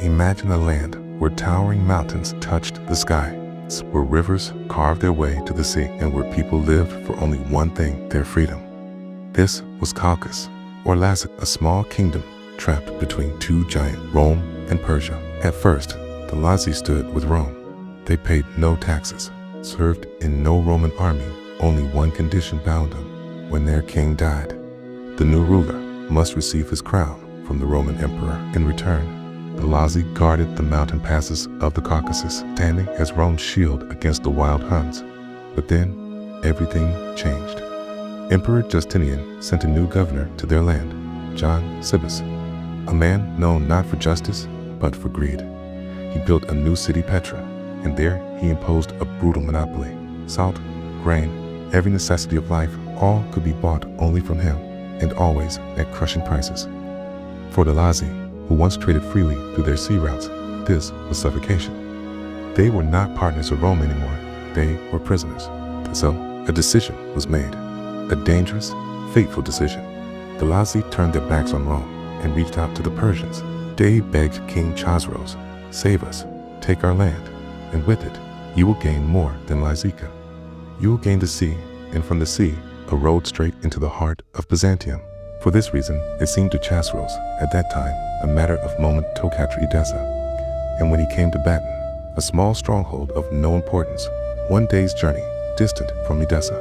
Imagine a land where towering mountains touched the sky, where rivers carved their way to the sea, and where people lived for only one thing, their freedom. This was Colchis, or Lazica, a small kingdom trapped between two giants, Rome and Persia. At first, the Lazi stood with Rome. They paid no taxes, served in no Roman army. Only one condition bound them: when their king died, the new ruler must receive his crown from the Roman emperor. In return, the Lazi guarded the mountain passes of the Caucasus, standing as Rome's shield against the wild Huns. But then, everything changed. Emperor Justinian sent a new governor to their land, John Sibus, a man known not for justice, but for greed. He built a new city, Petra, and there he imposed a brutal monopoly. Salt, grain, every necessity of life, all could be bought only from him, and always at crushing prices. For the Lazi, who once traded freely through their sea routes, this was suffocation. They were not partners of Rome anymore, they were prisoners. So, a decision was made, a dangerous, fateful decision. The Lazi turned their backs on Rome and reached out to the Persians. They begged King Chosroes, "Save us, take our land, and with it, you will gain more than Lazica. You will gain the sea, and from the sea, a road straight into the heart of Byzantium." For this reason, it seemed to Chosroes, at that time, a matter of moment to capture Edessa. And when he came to Baton, a small stronghold of no importance, 1 day's journey distant from Edessa,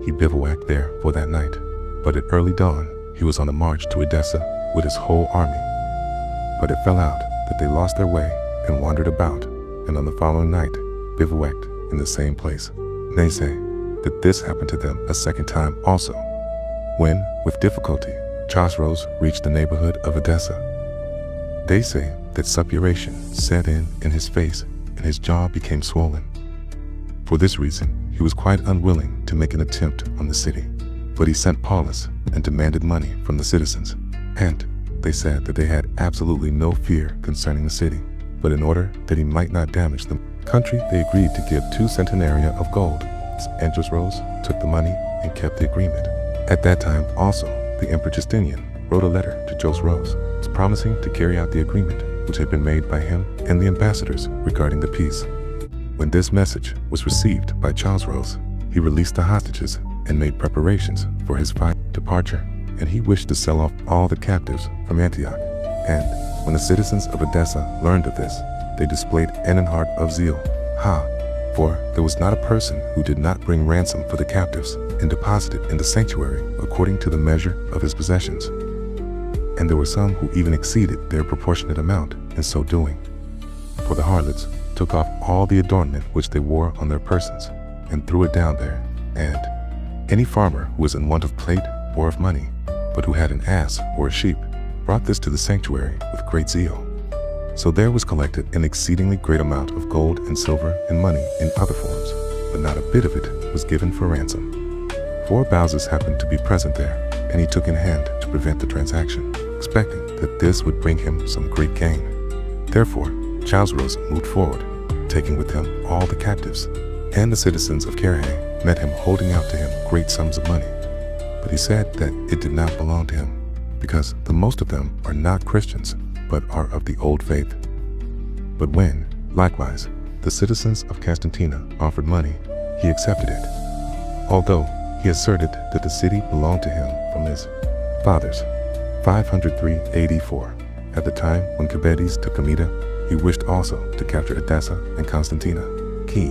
he bivouacked there for that night. But at early dawn, he was on the march to Edessa with his whole army. But it fell out that they lost their way and wandered about, and on the following night, bivouacked in the same place. They say that this happened to them a second time also, when, with difficulty, Chosroes reached the neighborhood of Edessa. They say that suppuration set in his face and his jaw became swollen. For this reason, he was quite unwilling to make an attempt on the city, but he sent Paulus and demanded money from the citizens. And they said that they had absolutely no fear concerning the city, but in order that he might not damage the country, they agreed to give 2 centenaria of gold. And Chosroes took the money and kept the agreement. At that time also, the Emperor Justinian wrote a letter to Chosroes, promising to carry out the agreement which had been made by him and the ambassadors regarding the peace. When this message was received by Chosroes, he released the hostages and made preparations for his departure, and he wished to sell off all the captives from Antioch. And when the citizens of Edessa learned of this, they displayed an heart of zeal. For there was not a person who did not bring ransom for the captives and deposit it in the sanctuary according to the measure of his possessions. And there were some who even exceeded their proportionate amount in so doing. For the harlots took off all the adornment which they wore on their persons and threw it down there. And any farmer who was in want of plate or of money, but who had an ass or a sheep, brought this to the sanctuary with great zeal. So there was collected an exceedingly great amount of gold and silver and money in other forms, but not a bit of it was given for ransom. For Bouzes happened to be present there, and he took in hand to prevent the transaction, expecting that this would bring him some great gain. Therefore, Chosroes moved forward, taking with him all the captives, and the citizens of Carrhae met him holding out to him great sums of money. But he said that it did not belong to him, because the most of them are not Christians, but are of the old faith. But when, likewise, the citizens of Constantina offered money, he accepted it, although he asserted that the city belonged to him from his fathers. 503 AD 4. At the time when Carrhae took Amida, he wished also to capture Edessa and Constantina, key.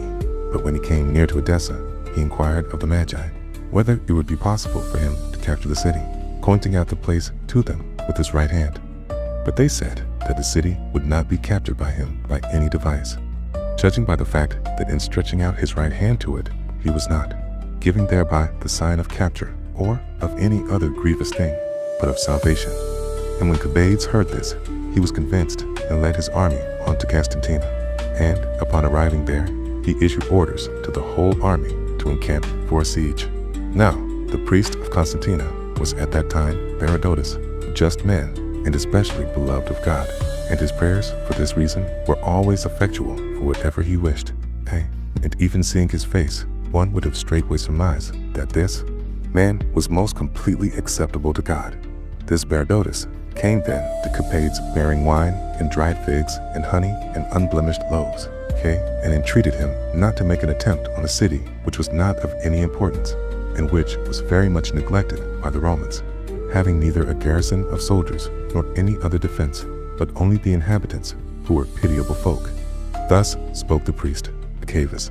But when he came near to Edessa, he inquired of the Magi whether it would be possible for him to capture the city, pointing out the place to them with his right hand. But they said that the city would not be captured by him by any device, judging by the fact that in stretching out his right hand to it, he was not giving thereby the sign of capture or of any other grievous thing, but of salvation. And when Carrhae heard this, he was convinced and led his army on to Constantina. And upon arriving there, he issued orders to the whole army to encamp for a siege. Now, the priest of Constantina was at that time Herodotus, a just man and especially beloved of God, and his prayers for this reason were always effectual for whatever he wished. And even seeing his face, one would have straightway surmised that this man was most completely acceptable to God. This Bardotus came then to Capades bearing wine and dried figs and honey and unblemished loaves, and entreated him not to make an attempt on a city which was not of any importance, and which was very much neglected by the Romans, having neither a garrison of soldiers nor any other defense, but only the inhabitants, who were pitiable folk. Thus spoke the priest, Cavus,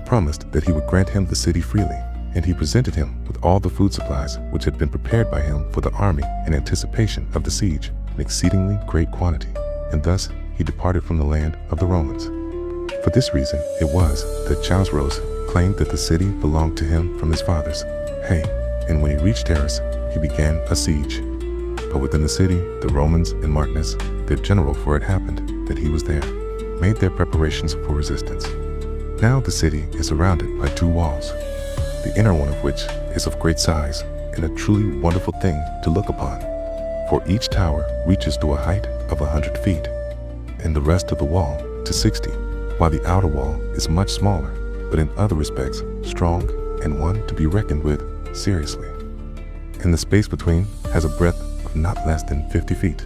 promised that he would grant him the city freely, and he presented him with all the food supplies which had been prepared by him for the army in anticipation of the siege, an exceedingly great quantity, and thus he departed from the land of the Romans. For this reason it was that Chosroes claimed that the city belonged to him from his fathers, and when he reached Edessa, he began a siege. But within the city, the Romans and Martinus, their general, for it happened that he was there, made their preparations for resistance. Now the city is surrounded by 2 walls, the inner one of which is of great size and a truly wonderful thing to look upon, for each tower reaches to a height of 100 feet, and the rest of the wall to 60, while the outer wall is much smaller, but in other respects strong and one to be reckoned with seriously. And the space between has a breadth of not less than 50 feet.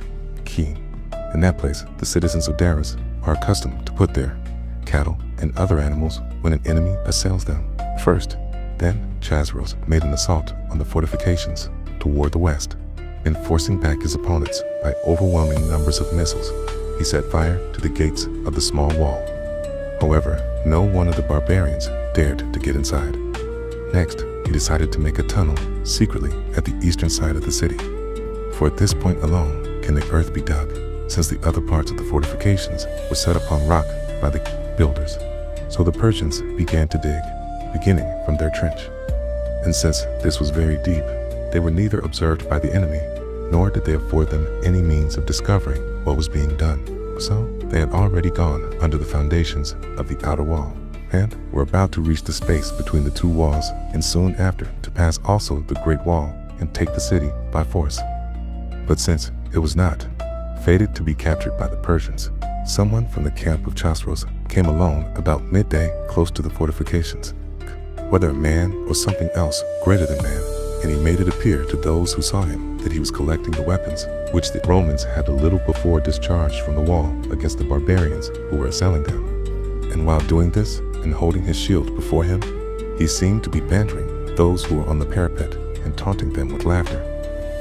In that place, the citizens of Edessa are accustomed to put their cattle and other animals when an enemy assails them. First, then Chosroes made an assault on the fortifications toward the west, and forcing back his opponents by overwhelming numbers of missiles, he set fire to the gates of the small wall. However, no one of the barbarians dared to get inside. Next, he decided to make a tunnel secretly at the eastern side of the city, for at this point alone can the earth be dug, since the other parts of the fortifications were set upon rock by the builders. So the Persians began to dig, beginning from their trench. And since this was very deep, they were neither observed by the enemy, nor did they afford them any means of discovering what was being done. So they had already gone under the foundations of the outer wall, and were about to reach the space between the 2 walls, and soon after to pass also the great wall and take the city by force. But since it was not fated to be captured by the Persians, someone from the camp of Chosroes came along about midday close to the fortifications, whether a man or something else greater than man, and he made it appear to those who saw him that he was collecting the weapons which the Romans had a little before discharged from the wall against the barbarians who were assailing them. And while doing this and holding his shield before him, he seemed to be bantering those who were on the parapet and taunting them with laughter.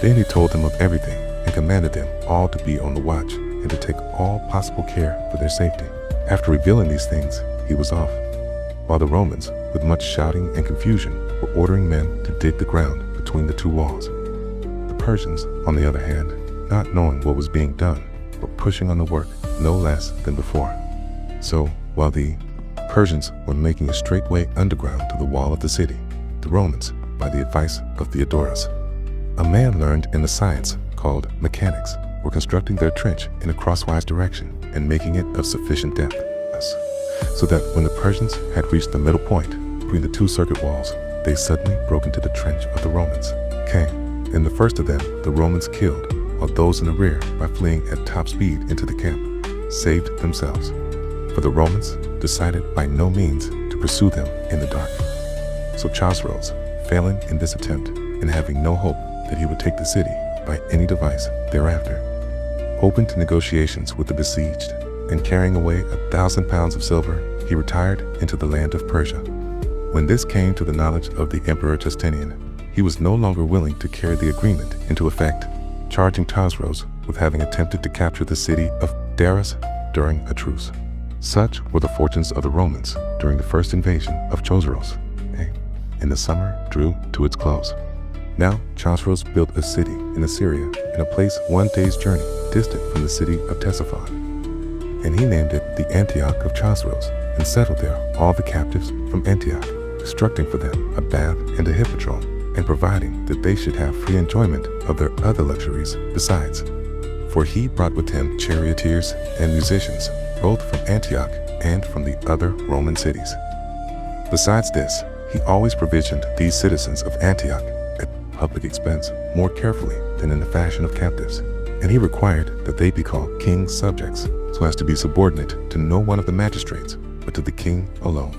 Then he told them of everything and commanded them all to be on the watch and to take all possible care for their safety. After revealing these things, he was off, while the Romans, with much shouting and confusion, were ordering men to dig the ground between the 2 walls. The Persians, on the other hand, not knowing what was being done, were pushing on the work no less than before. So, while the Persians were making a straight way underground to the wall of the city, the Romans, by the advice of Theodorus, a man learned in the science called mechanics, were constructing their trench in a crosswise direction and making it of sufficient depth, so that when the Persians had reached the middle point between the 2 circuit walls, they suddenly broke into the trench of the Romans. In the first of them, the Romans killed, while those in the rear, by fleeing at top speed into the camp, saved themselves. For the Romans decided by no means to pursue them in the dark. So Chosroes, failing in this attempt, and having no hope that he would take the city by any device thereafter, opened to negotiations with the besieged, and carrying away 1,000 pounds of silver, he retired into the land of Persia. When this came to the knowledge of the Emperor Justinian, he was no longer willing to carry the agreement into effect, charging Chosroes with having attempted to capture the city of Edessa during a truce. Such were the fortunes of the Romans during the first invasion of Chosroes, and the summer drew to its close. Now Chosroes built a city in Assyria in a place 1 day's journey distant from the city of Ctesiphon, and he named it the Antioch of Chosroes, and settled there all the captives from Antioch, constructing for them a bath and a hippodrome, and providing that they should have free enjoyment of their other luxuries besides. For he brought with him charioteers and musicians, both from Antioch and from the other Roman cities. Besides this, he always provisioned these citizens of Antioch at public expense more carefully than in the fashion of captives, and he required that they be called king's subjects, so as to be subordinate to no one of the magistrates, but to the king alone.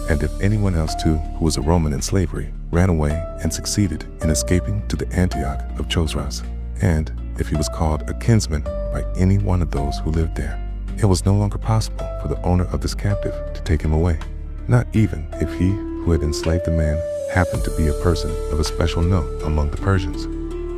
And if anyone else too who was a Roman in slavery ran away and succeeded in escaping to the Antioch of Chosroes, and if he was called a kinsman by any one of those who lived there, it was no longer possible for the owner of this captive to take him away, not even if he who had enslaved the man happened to be a person of a special note among the Persians.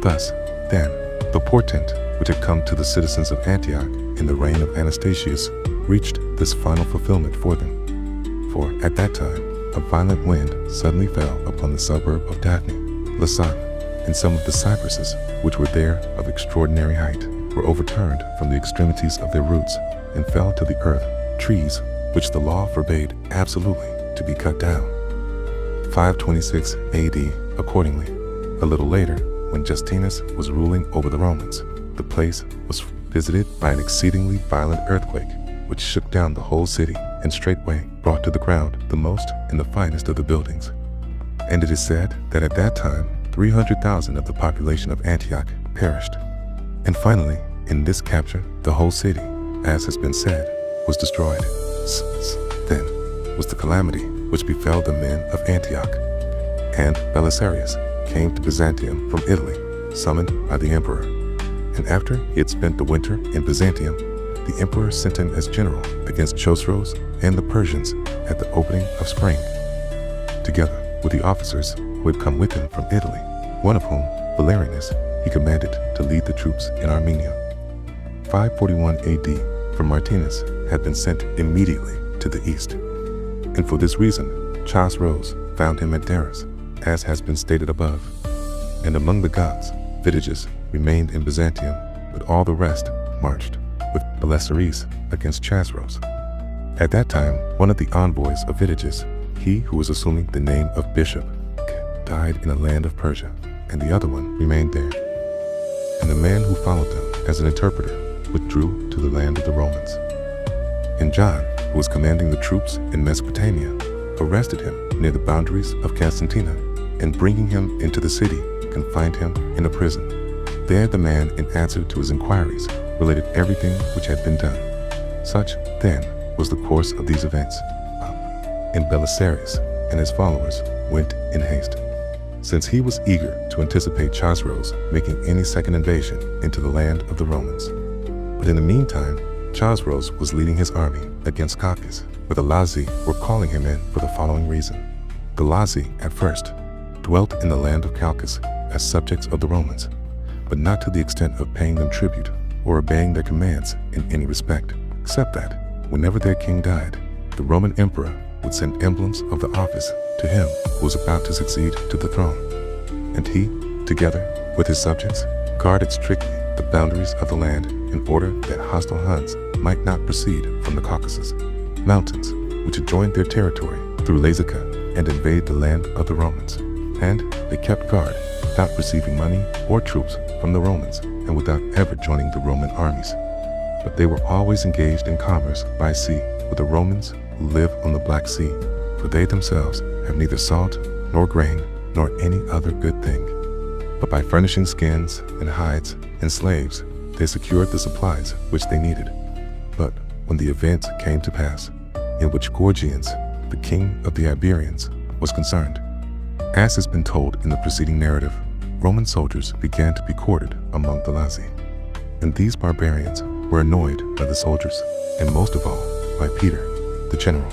Thus, then, the portent which had come to the citizens of Antioch in the reign of Anastasius reached this final fulfillment for them. For at that time, a violent wind suddenly fell upon the suburb of Daphne, Lausanne, and some of the cypresses which were there of extraordinary height were overturned from the extremities of their roots and fell to the earth, trees which the law forbade absolutely to be cut down. 526 AD, accordingly, a little later, when Justinus was ruling over the Romans, the place was visited by an exceedingly violent earthquake, which shook down the whole city and straightway brought to the ground the most and the finest of the buildings. And it is said that at that time 300,000 of the population of Antioch perished. And finally, in this capture, the whole city, as has been said, was destroyed. Then was the calamity which befell the men of Antioch. And Belisarius came to Byzantium from Italy, summoned by the emperor. And after he had spent the winter in Byzantium, the emperor sent him as general against Chosroes and the Persians at the opening of spring, together with the officers who had come with him from Italy, one of whom, Valerianus, he commanded to lead the troops in Armenia. 541 AD, for Martinus had been sent immediately to the east. And for this reason, Chosroes found him at Daras, as has been stated above. And among the Goths, Vitiges remained in Byzantium, but all the rest marched with Belisarius against Chosroes. At that time, one of the envoys of Vitiges, he who was assuming the name of bishop, died in the land of Persia, and the other one remained there. And the man who followed them as an interpreter withdrew to the land of the Romans. And John, who was commanding the troops in Mesopotamia, arrested him near the boundaries of Constantina, and bringing him into the city, confined him in a prison. There the man, in answer to his inquiries, related everything which had been done. Such, then, was the course of these events. And Belisarius and his followers went in haste, since he was eager to anticipate Chosroes making any second invasion into the land of the Romans. But in the meantime, Chosroes was leading his army against Colchis, where the Lazi were calling him in for the following reason. The Lazi, at first, dwelt in the land of Colchis as subjects of the Romans, but not to the extent of paying them tribute or obeying their commands in any respect, except that, whenever their king died, the Roman emperor would send emblems of the office to him who was about to succeed to the throne. And he, together with his subjects, guarded strictly the boundaries of the land in order that hostile Huns might not proceed from the Caucasus mountains, which adjoined their territory through Lazica, and invade the land of the Romans. And they kept guard without receiving money or troops from the Romans, and without ever joining the Roman armies. But they were always engaged in commerce by sea with the Romans who live on the Black Sea, for they themselves have neither salt, nor grain, nor any other good thing. But by furnishing skins and hides and slaves, they secured the supplies which they needed. But when the event came to pass, in which Gorgians, the king of the Iberians, was concerned, as has been told in the preceding narrative, Roman soldiers began to be quartered among the Lazi. And these barbarians were annoyed by the soldiers, and most of all by Peter, the general,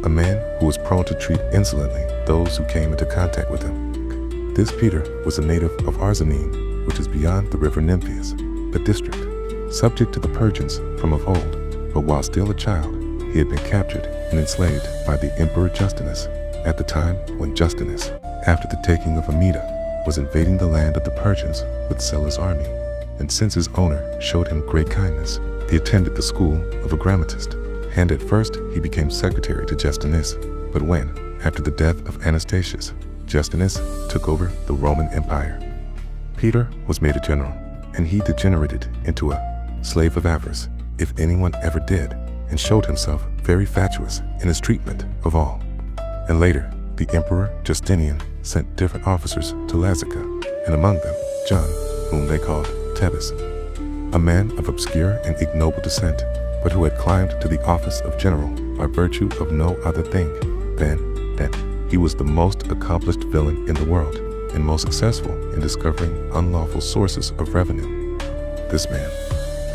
a man who was prone to treat insolently those who came into contact with him. This Peter was a native of Arzanene, which is beyond the river Nympheus, a district subject to the Persians from of old, but while still a child, he had been captured and enslaved by the Emperor Justinian at the time when Justinus, after the taking of Amida, was invading the land of the Persians with Sulla's army. And since his owner showed him great kindness, he attended the school of a grammatist, and at first he became secretary to Justinus. But when, after the death of Anastasius, Justinus took over the Roman Empire, Peter was made a general, and he degenerated into a slave of avarice, if anyone ever did, and showed himself very fatuous in his treatment of all. And later, the Emperor Justinian sent different officers to Lazica, and among them John, whom they called Tebis, a man of obscure and ignoble descent, but who had climbed to the office of general by virtue of no other thing than that he was the most accomplished villain in the world, and most successful in discovering unlawful sources of revenue. This man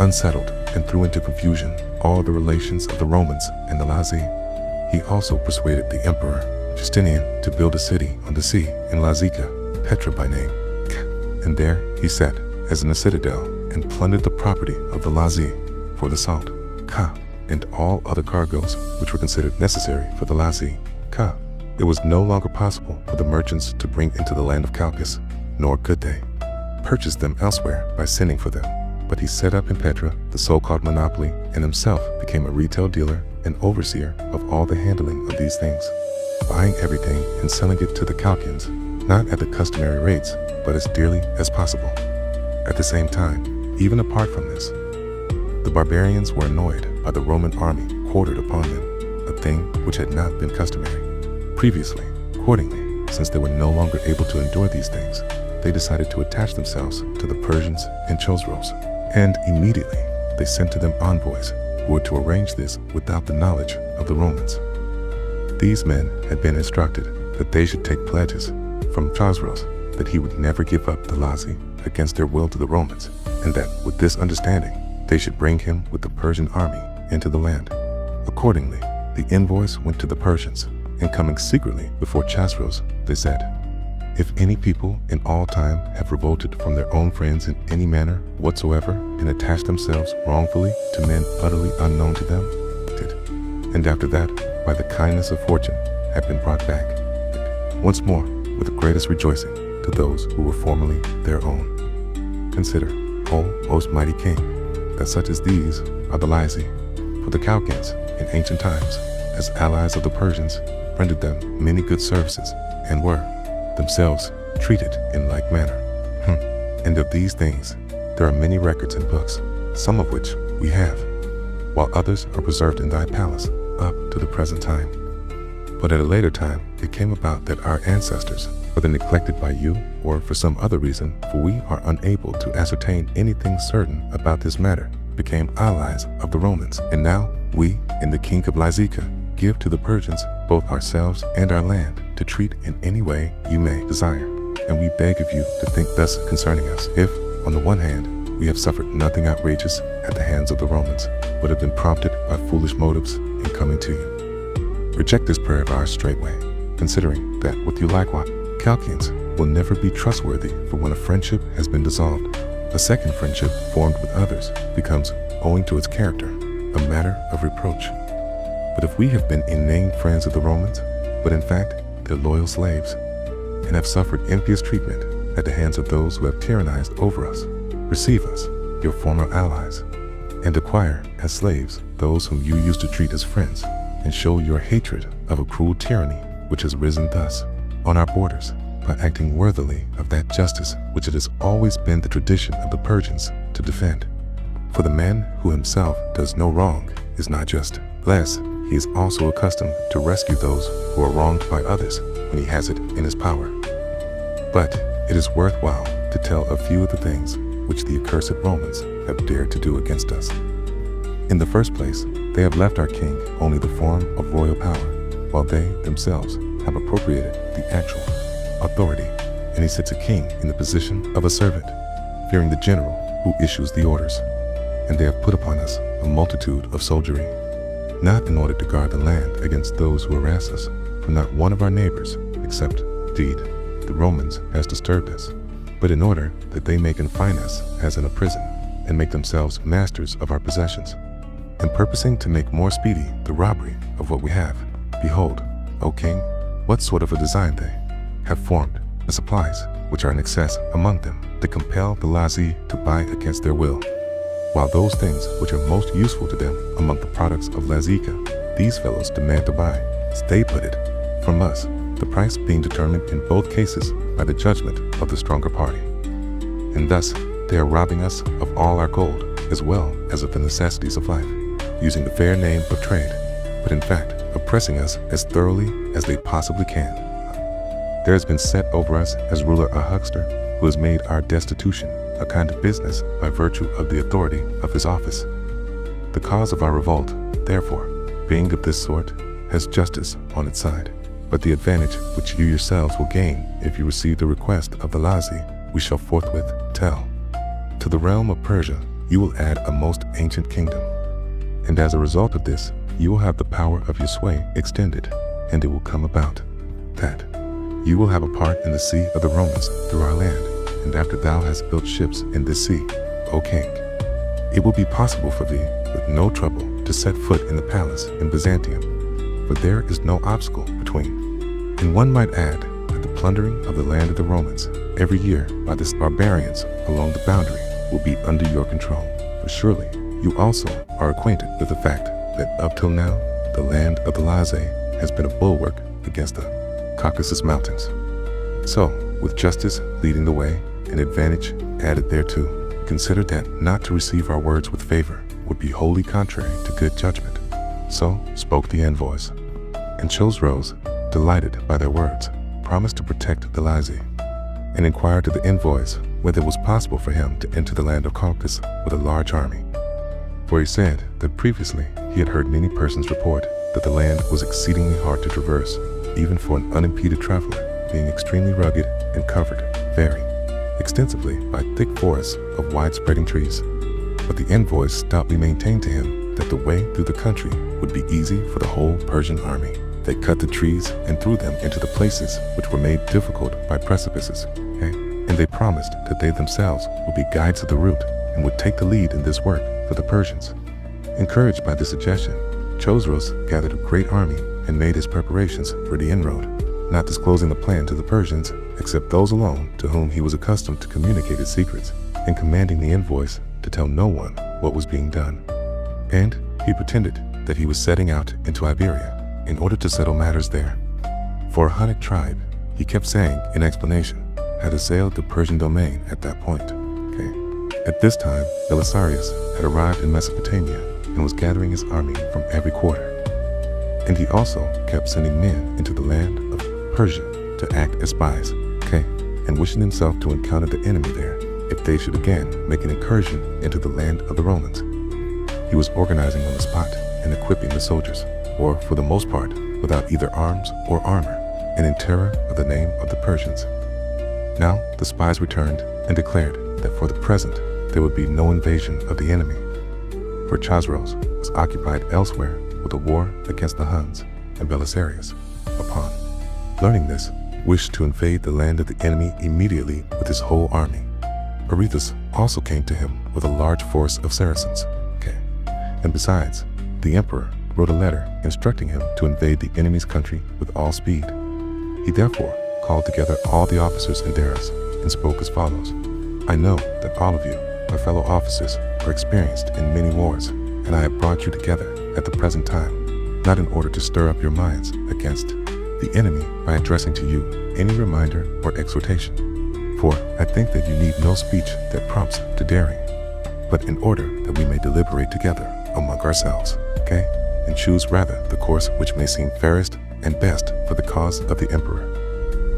unsettled and threw into confusion all the relations of the Romans and the Lazi. He also persuaded the Emperor Justinian to build a city on the sea in Lazica, Petra by name. And there he sat as in a citadel and plundered the property of the Lazi for the salt, and all other cargoes which were considered necessary for the Lazi. It was no longer possible for the merchants to bring into the land of Colchis, nor could they purchase them elsewhere by sending for them. But he set up in Petra the so-called monopoly and himself became a retail dealer and overseer of all the handling of these things, buying everything and selling it to the Colchians, not at the customary rates, but as dearly as possible. At the same time, even apart from this, the barbarians were annoyed by the Roman army quartered upon them, a thing which had not been customary previously. Accordingly, since they were no longer able to endure these things, they decided to attach themselves to the Persians and Chosroes, and immediately they sent to them envoys who were to arrange this without the knowledge of the Romans. These men had been instructed that they should take pledges from Chosroes that he would never give up the Lazi against their will to the Romans, and that with this understanding they should bring him with the Persian army into the land. Accordingly, the envoys went to the Persians, and coming secretly before Chosroes, they said, "If any people in all time have revolted from their own friends in any manner whatsoever and attached themselves wrongfully to men utterly unknown to them, and after that, by the kindness of fortune, have been brought back, once more with the greatest rejoicing to those who were formerly their own. Consider, O most mighty king, that such as these are the Lazi, for the Colchians in ancient times, as allies of the Persians, rendered them many good services and were themselves treated in like manner. And of these things there are many records in books, some of which we have, while others are preserved in thy palace up to the present time. But at a later time it came about that our ancestors, whether neglected by you or for some other reason, for we are unable to ascertain anything certain about this matter, became allies of the Romans. And now we and the king of Lazica give to the Persians both ourselves and our land to treat in any way you may desire. And we beg of you to think thus concerning us, if, on the one hand, we have suffered nothing outrageous at the hands of the Romans, but have been prompted by foolish motives in coming to you. Reject this prayer of ours straightway, considering that with you likewise, Colchians will never be trustworthy, for when a friendship has been dissolved, a second friendship formed with others becomes, owing to its character, a matter of reproach. But if we have been in name friends of the Romans, but in fact their loyal slaves, and have suffered envious treatment at the hands of those who have tyrannized over us, receive us, your former allies, and acquire as slaves those whom you used to treat as friends, and show your hatred of a cruel tyranny which has risen thus on our borders, by acting worthily of that justice which it has always been the tradition of the Persians to defend. For the man who himself does no wrong is not just, less he is also accustomed to rescue those who are wronged by others when he has it in his power. But it is worthwhile to tell a few of the things which the accursed Romans have dared to do against us. In the first place, they have left our king only the form of royal power, while they themselves have appropriated the actual authority, and he sits a king in the position of a servant, fearing the general who issues the orders. And they have put upon us a multitude of soldiery, not in order to guard the land against those who harass us, for not one of our neighbors, except, indeed, the Romans, has disturbed us, but in order that they may confine us as in a prison, and make themselves masters of our possessions, and purposing to make more speedy the robbery of what we have. Behold, O king, what sort of a design they have formed, the supplies which are in excess among them, to compel the Lazi to buy against their will, while those things which are most useful to them among the products of Lazica, these fellows demand to buy, as they put it, from us, the price being determined in both cases by the judgment of the stronger party. And thus they are robbing us of all our gold, as well as of the necessities of life, using the fair name of trade, but in fact oppressing us as thoroughly as they possibly can. There has been set over us as ruler a huckster, who has made our destitution a kind of business by virtue of the authority of his office. The cause of our revolt, therefore, being of this sort, has justice on its side, But the advantage which you yourselves will gain if you receive the request of the Lazi, we shall forthwith tell. To the realm of Persia, you will add a most ancient kingdom. And as a result of this, you will have the power of your sway extended, and it will come about that you will have a part in the sea of the Romans through our land, and after thou hast built ships in this sea, O king, it will be possible for thee with no trouble to set foot in the palace in Byzantium, for there is no obstacle between. And one might add that the plundering of the land of the Romans every year by the barbarians along the boundary will be under your control. For surely you also are acquainted with the fact that up till now the land of the Lazi has been a bulwark against the Caucasus Mountains. So, with justice leading the way and advantage added thereto, consider that not to receive our words with favor would be wholly contrary to good judgment. So spoke the envoys. And Chosroes, delighted by their words, promised to protect the Lazi, and inquired to the envoys whether it was possible for him to enter the land of Colchis with a large army. For he said that previously he had heard many persons report that the land was exceedingly hard to traverse, even for an unimpeded traveler, being extremely rugged and covered very extensively by thick forests of wide-spreading trees. But the envoys stoutly maintained to him that the way through the country would be easy for the whole Persian army. They cut the trees and threw them into the places which were made difficult by precipices, and they promised that they themselves would be guides of the route and would take the lead in this work for the Persians. Encouraged by this suggestion, Chosroes gathered a great army and made his preparations for the inroad, not disclosing the plan to the Persians except those alone to whom he was accustomed to communicate his secrets, and commanding the envoys to tell no one what was being done. And he pretended that he was setting out into Iberia in order to settle matters there. For a Hunnic tribe, he kept saying in explanation, had assailed the Persian domain at that point. At this time, Belisarius had arrived in Mesopotamia and was gathering his army from every quarter. And he also kept sending men into the land of Persia to act as spies, and wishing himself to encounter the enemy there if they should again make an incursion into the land of the Romans. He was organizing on the spot and equipping the soldiers, or for the most part, without either arms or armor, and in terror of the name of the Persians. Now the spies returned and declared that for the present there would be no invasion of the enemy, for Chosroes was occupied elsewhere with a war against the Huns, and Belisarius, upon learning this, wished to invade the land of the enemy immediately with his whole army. Arethusa also came to him with a large force of Saracens, and besides, the emperor wrote a letter instructing him to invade the enemy's country with all speed. He therefore called together all the officers in Edessa and spoke as follows. I know that all of you, my fellow officers, are experienced in many wars, and I have brought you together at the present time, not in order to stir up your minds against the enemy by addressing to you any reminder or exhortation. For I think that you need no speech that prompts to daring, but in order that we may deliberate together among ourselves, and choose rather the course which may seem fairest and best for the cause of the emperor.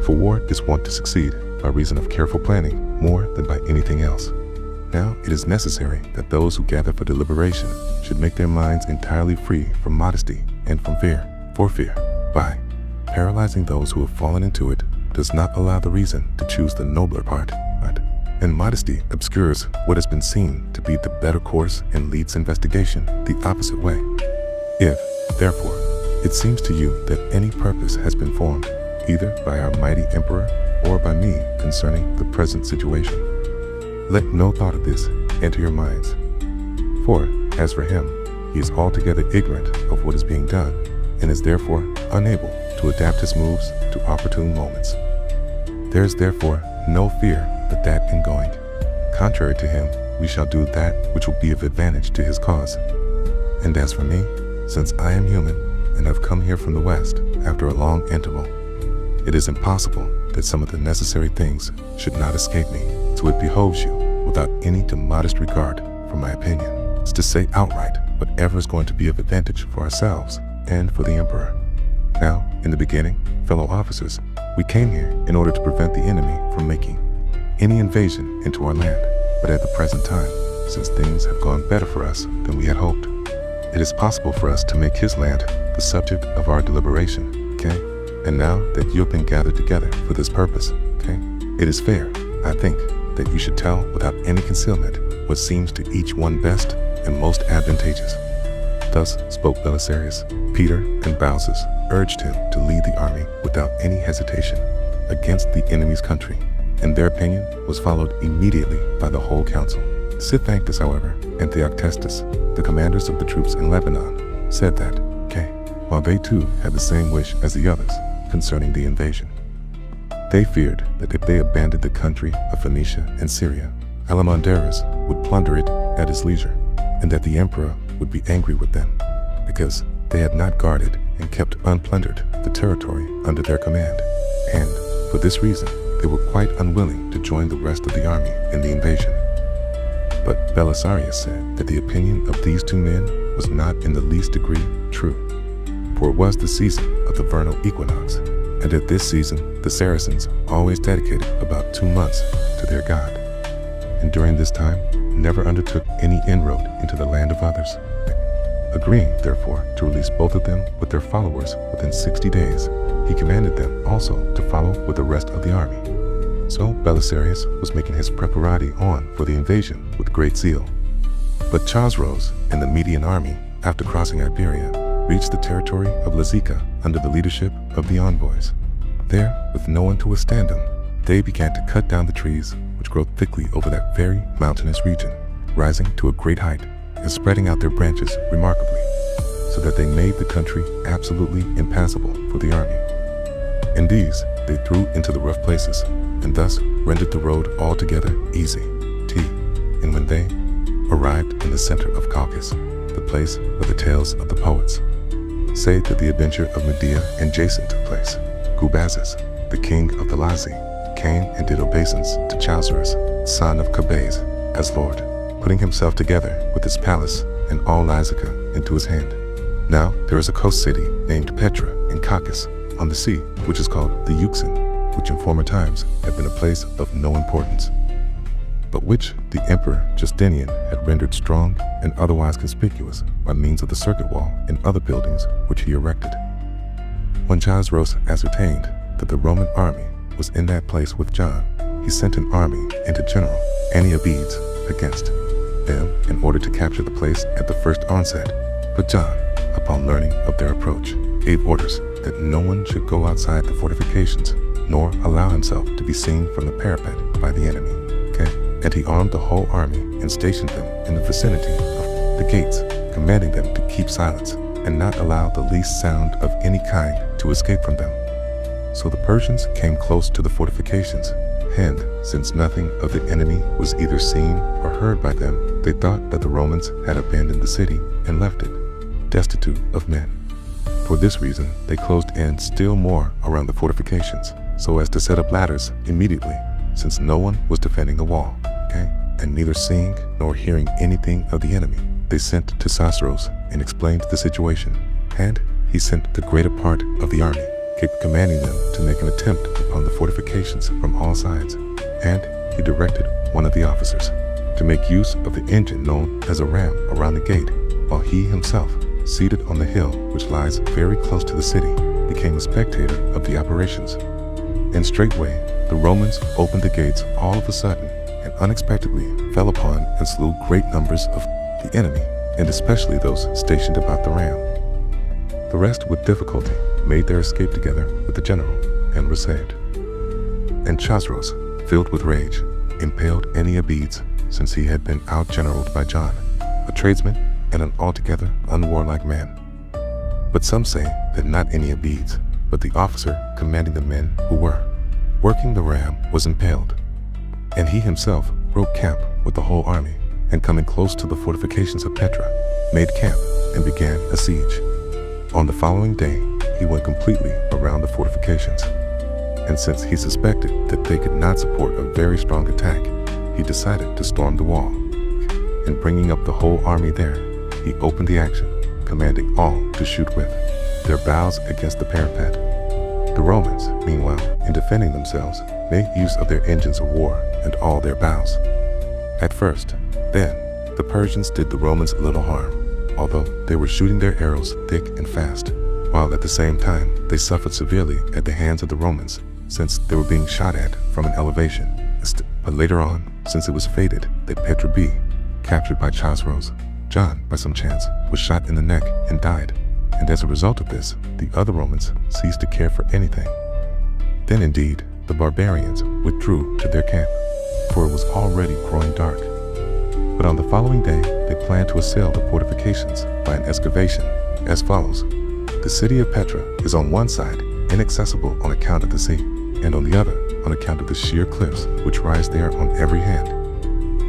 For war is wont to succeed by reason of careful planning more than by anything else. Now it is necessary that those who gather for deliberation should make their minds entirely free from modesty and from fear, for fear, by paralyzing those who have fallen into it, does not allow the reason to choose the nobler part, and modesty obscures what has been seen to be the better course and leads investigation the opposite way. If, therefore, it seems to you that any purpose has been formed, either by our mighty emperor or by me concerning the present situation, let no thought of this enter your minds. For, as for him, he is altogether ignorant of what is being done, and is therefore unable to adapt his moves to opportune moments. There is therefore no fear but that in going, contrary to him, we shall do that which will be of advantage to his cause. And as for me, since I am human and have come here from the west after a long interval, it is impossible that some of the necessary things should not escape me, so it behoves you, without any too modest regard for my opinion, is to say outright whatever is going to be of advantage for ourselves and for the emperor. Now, in the beginning, fellow officers, we came here in order to prevent the enemy from making any invasion into our land, but at the present time, since things have gone better for us than we had hoped, it is possible for us to make his land the subject of our deliberation, And now that you have been gathered together for this purpose, okay, it is fair, I think, that you should tell without any concealment what seems to each one best and most advantageous. Thus spoke Belisarius. Peter and Bouzes urged him to lead the army without any hesitation against the enemy's country, and their opinion was followed immediately by the whole council. Sithanctus, however, and Theoctestus, the commanders of the troops in Lebanon, said that, while they too had the same wish as the others concerning the invasion, they feared that if they abandoned the country of Phoenicia and Syria, Alamandarus would plunder it at his leisure, and that the emperor would be angry with them, because they had not guarded and kept unplundered the territory under their command, and for this reason they were quite unwilling to join the rest of the army in the invasion. But Belisarius said that the opinion of these two men was not in the least degree true, for it was the season of the vernal equinox, and at this season the Saracens always dedicated about 2 months to their god, and during this time never undertook any inroad into the land of others. Agreeing, therefore, to release both of them with their followers within 60 days, he commanded them also to follow with the rest of the army. So Belisarius was making his preparati on for the invasion with great zeal. But Chosroes and the Median army, after crossing Iberia, reached the territory of Lazica under the leadership of the envoys. There, with no one to withstand them, they began to cut down the trees which grow thickly over that very mountainous region, rising to a great height and spreading out their branches remarkably, so that they made the country absolutely impassable for the army. And these they threw into the rough places, and thus rendered the road altogether easy. And when they arrived in the center of Colchis, the place where the tales of the poets say that the adventure of Medea and Jason took place, Bouzes, the king of the Lazi, came and did obeisance to Chosroes, son of Carrhae, as lord, putting himself together with his palace and all Lazica into his hand. Now there is a coast city named Petra in Colchis on the sea, which is called the Euxine, which in former times had been a place of no importance, but which the Emperor Justinian had rendered strong and otherwise conspicuous by means of the circuit wall and other buildings which he erected. When Chosroes ascertained that the Roman army was in that place with John, he sent an army into General Antioch against them in order to capture the place at the first onset. But John, upon learning of their approach, gave orders that no one should go outside the fortifications, nor allow himself to be seen from the parapet by the enemy. And he armed the whole army and stationed them in the vicinity of the gates, commanding them to keep silence and not allow the least sound of any kind to escape from them. So the Persians came close to the fortifications, and since nothing of the enemy was either seen or heard by them, they thought that the Romans had abandoned the city and left it, destitute of men. For this reason, they closed in still more around the fortifications, so as to set up ladders immediately, since no one was defending the wall. And neither seeing nor hearing anything of the enemy, they sent to Chosroes and explained the situation, and he sent the greater part of the army, commanding them to make an attempt upon the fortifications from all sides, and he directed one of the officers to make use of the engine known as a ram around the gate, while he himself, seated on the hill which lies very close to the city, became a spectator of the operations. And straightway the Romans opened the gates all of a sudden, and unexpectedly fell upon and slew great numbers of the enemy, and especially those stationed about the ram. The rest with difficulty made their escape together with the general, and were saved. And Chosroes, filled with rage, impaled Antioch, since he had been out-generaled by John, a tradesman and an altogether unwarlike man. But some say that not Antioch, but the officer commanding the men who were working the ram was impaled. And he himself broke camp with the whole army, and coming close to the fortifications of Petra, made camp and began a siege. On the following day, he went completely around the fortifications, and since he suspected that they could not support a very strong attack, he decided to storm the wall. And bringing up the whole army there, he opened the action, commanding all to shoot with their bows against the parapet. The Romans, meanwhile, in defending themselves, made use of their engines of war and all their bows. At first, then, the Persians did the Romans little harm, although they were shooting their arrows thick and fast, while at the same time they suffered severely at the hands of the Romans, since they were being shot at from an elevation. But later on, since it was fated that Petra be captured by Chosroes, John, by some chance, was shot in the neck and died, and as a result of this, the other Romans ceased to care for anything. Then indeed, the barbarians withdrew to their camp, for it was already growing dark. But on the following day, they planned to assail the fortifications by an excavation as follows. The city of Petra is on one side inaccessible on account of the sea, and on the other on account of the sheer cliffs which rise there on every hand.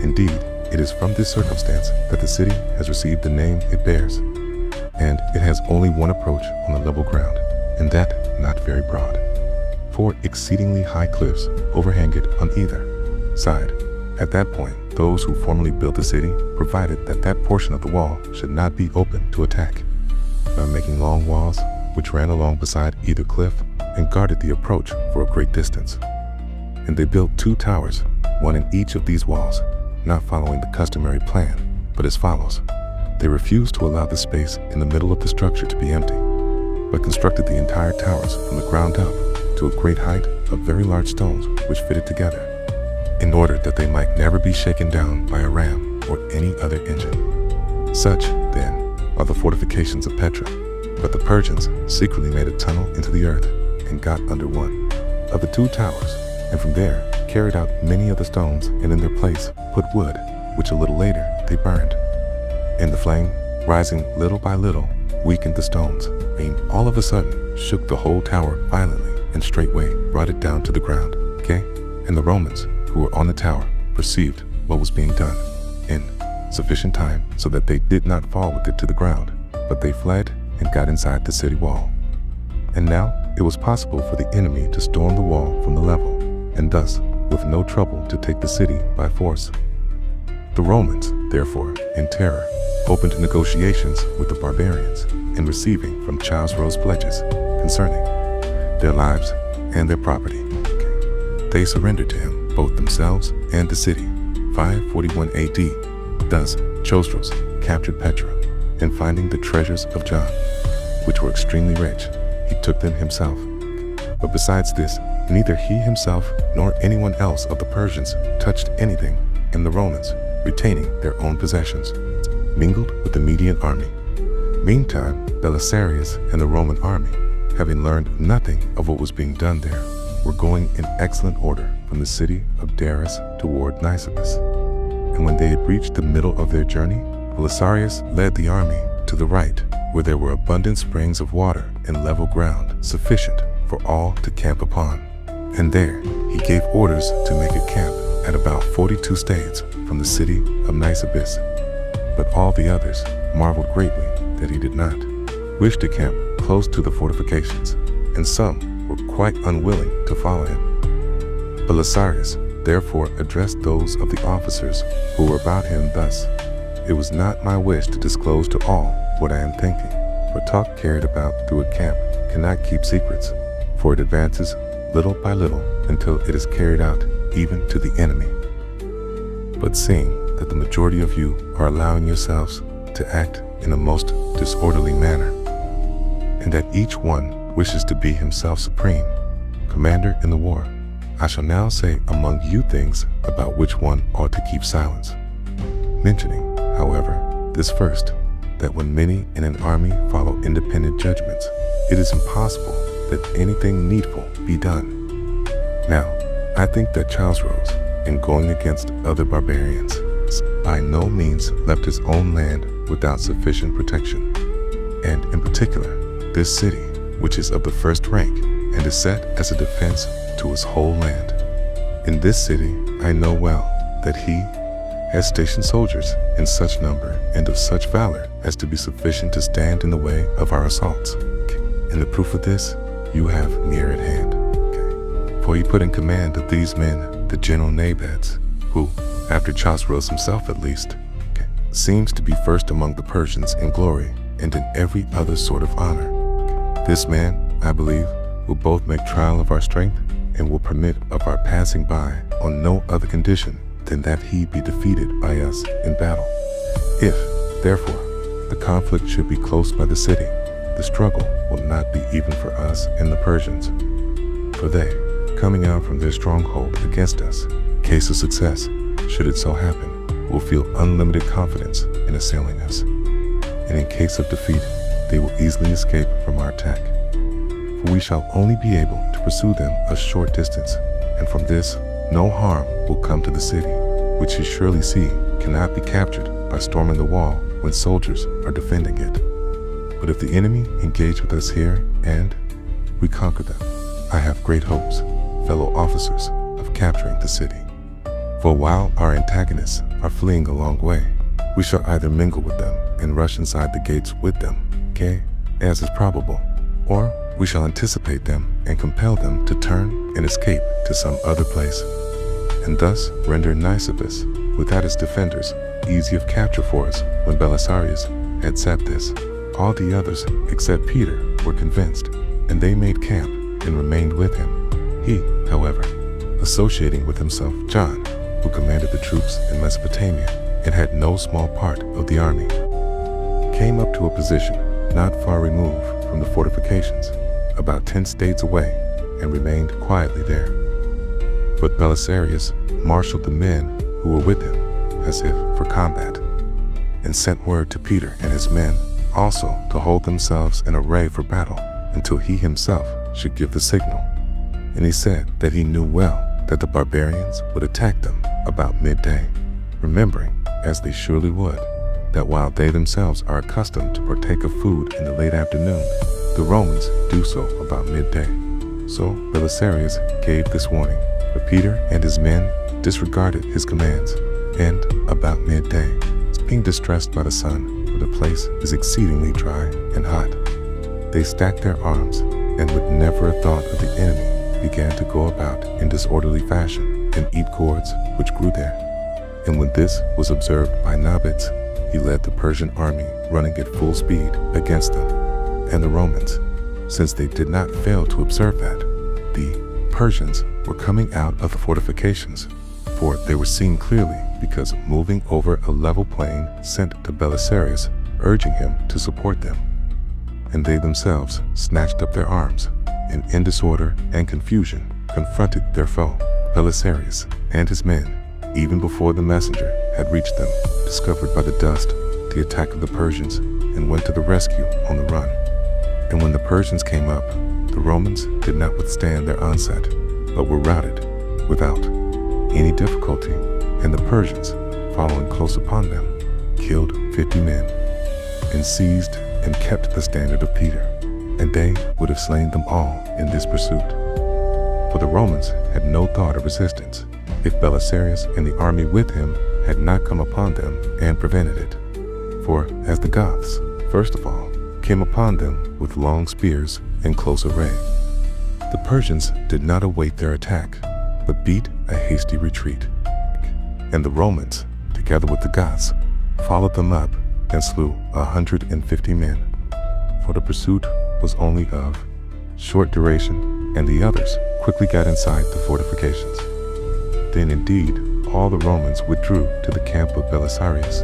Indeed, it is from this circumstance that the city has received the name it bears, and it has only one approach on the level ground, and that not very broad. 4 exceedingly high cliffs overhang it on either side. At that point, those who formerly built the city provided that that portion of the wall should not be open to attack, by making long walls which ran along beside either cliff and guarded the approach for a great distance. And they built 2 towers, one in each of these walls, not following the customary plan, but as follows. They refused to allow the space in the middle of the structure to be empty, but constructed the entire towers from the ground up to a great height of very large stones which fitted together, in order that they might never be shaken down by a ram or any other engine. Such, then, are the fortifications of Petra. But the Persians secretly made a tunnel into the earth and got under one of the 2 towers, and from there carried out many of the stones, and in their place put wood, which a little later they burned. And the flame, rising little by little, weakened the stones, and all of a sudden shook the whole tower violently, and straightway brought it down to the ground. Okay? And the Romans, who were on the tower, perceived what was being done in sufficient time so that they did not fall with it to the ground, but they fled and got inside the city wall. And now it was possible for the enemy to storm the wall from the level, and thus, with no trouble, to take the city by force. The Romans, therefore, in terror, opened negotiations with the barbarians, and receiving from Chosroes pledges concerning their lives and their property, they surrendered to him both themselves and the city. 541 AD. Thus, Chosroes captured Petra, and finding the treasures of John, which were extremely rich, he took them himself. But besides this, neither he himself nor anyone else of the Persians touched anything, and the Romans, retaining their own possessions, mingled with the Median army. Meantime, Belisarius and the Roman army, having learned nothing of what was being done there, were going in excellent order from the city of Darius toward Nisibis. And when they had reached the middle of their journey, Belisarius led the army to the right, where there were abundant springs of water and level ground sufficient for all to camp upon. And there he gave orders to make a camp at about 42 stades from the city of Nisibis. But all the others marveled greatly that he did not wish to camp close to the fortifications, and some were quite unwilling to follow him. Belisarius therefore addressed those of the officers who were about him thus: "It was not my wish to disclose to all what I am thinking, for talk carried about through a camp cannot keep secrets, for it advances little by little until it is carried out even to the enemy. But seeing that the majority of you are allowing yourselves to act in a most disorderly manner, and that each one wishes to be himself supreme, commander in the war, I shall now say among you things about which one ought to keep silence. Mentioning, however, this first, that when many in an army follow independent judgments, it is impossible that anything needful be done. Now, I think that Chosroes, in going against other barbarians, by no means left his own land without sufficient protection, and in particular, this city, which is of the first rank, and is set as a defense to his whole land. In this city, I know well that he has stationed soldiers in such number and of such valor as to be sufficient to stand in the way of our assaults. And the proof of this you have near at hand. For he put in command of these men the general Nabats, who, after Chosroes himself at least, seems to be first among the Persians in glory and in every other sort of honor. This man, I believe, will both make trial of our strength and will permit of our passing by on no other condition than that he be defeated by us in battle. If, therefore, the conflict should be close by the city, the struggle will not be even for us and the Persians. For they, coming out from their stronghold against us, in case of success, should it so happen, will feel unlimited confidence in assailing us. And in case of defeat, they will easily escape from our attack. For we shall only be able to pursue them a short distance, and from this no harm will come to the city, which you surely see cannot be captured by storming the wall when soldiers are defending it. But if the enemy engage with us here and we conquer them, I have great hopes, fellow officers, of capturing the city. For while our antagonists are fleeing a long way, we shall either mingle with them and rush inside the gates with them, as is probable, or we shall anticipate them and compel them to turn and escape to some other place, and thus render Nisibis, without its defenders, easy of capture for us. When Belisarius had said this, all the others except Peter were convinced, and they made camp and remained with him. He, however, associating with himself John, who commanded the troops in Mesopotamia and had no small part of the army, came up to a position not far removed from the fortifications, about 10 stades away, and remained quietly there. But Belisarius marshaled the men who were with him as if for combat, and sent word to Peter and his men also to hold themselves in array for battle until he himself should give the signal. And he said that he knew well that the barbarians would attack them about midday, remembering, as they surely would, that while they themselves are accustomed to partake of food in the late afternoon, the Romans do so about midday. So Belisarius gave this warning, but Peter and his men disregarded his commands, and about midday, being distressed by the sun, for the place is exceedingly dry and hot, they stacked their arms, and with never a thought of the enemy, began to go about in disorderly fashion and eat gourds which grew there. And when this was observed by Nabits, he led the Persian army running at full speed against them. And the Romans, since they did not fail to observe that, the Persians were coming out of the fortifications, for they were seen clearly because moving over a level plain sent to Belisarius, urging him to support them. And they themselves snatched up their arms, and in disorder and confusion confronted their foe. Belisarius and his men, even before the messenger had reached them, discovered by the dust the attack of the Persians and went to the rescue on the run. And when the Persians came up, the Romans did not withstand their onset, but were routed without any difficulty, and the Persians, following close upon them, killed 50 men, and seized and kept the standard of Peter, and they would have slain them all in this pursuit. For the Romans had no thought of resistance, if Belisarius and the army with him had not come upon them and prevented it. For as the Goths, first of all, came upon them with long spears in close array, the Persians did not await their attack, but beat a hasty retreat. And the Romans, together with the Goths, followed them up and slew 150 men. For the pursuit was only of short duration, and the others quickly got inside the fortifications. Then indeed all the Romans withdrew to the camp of Belisarius,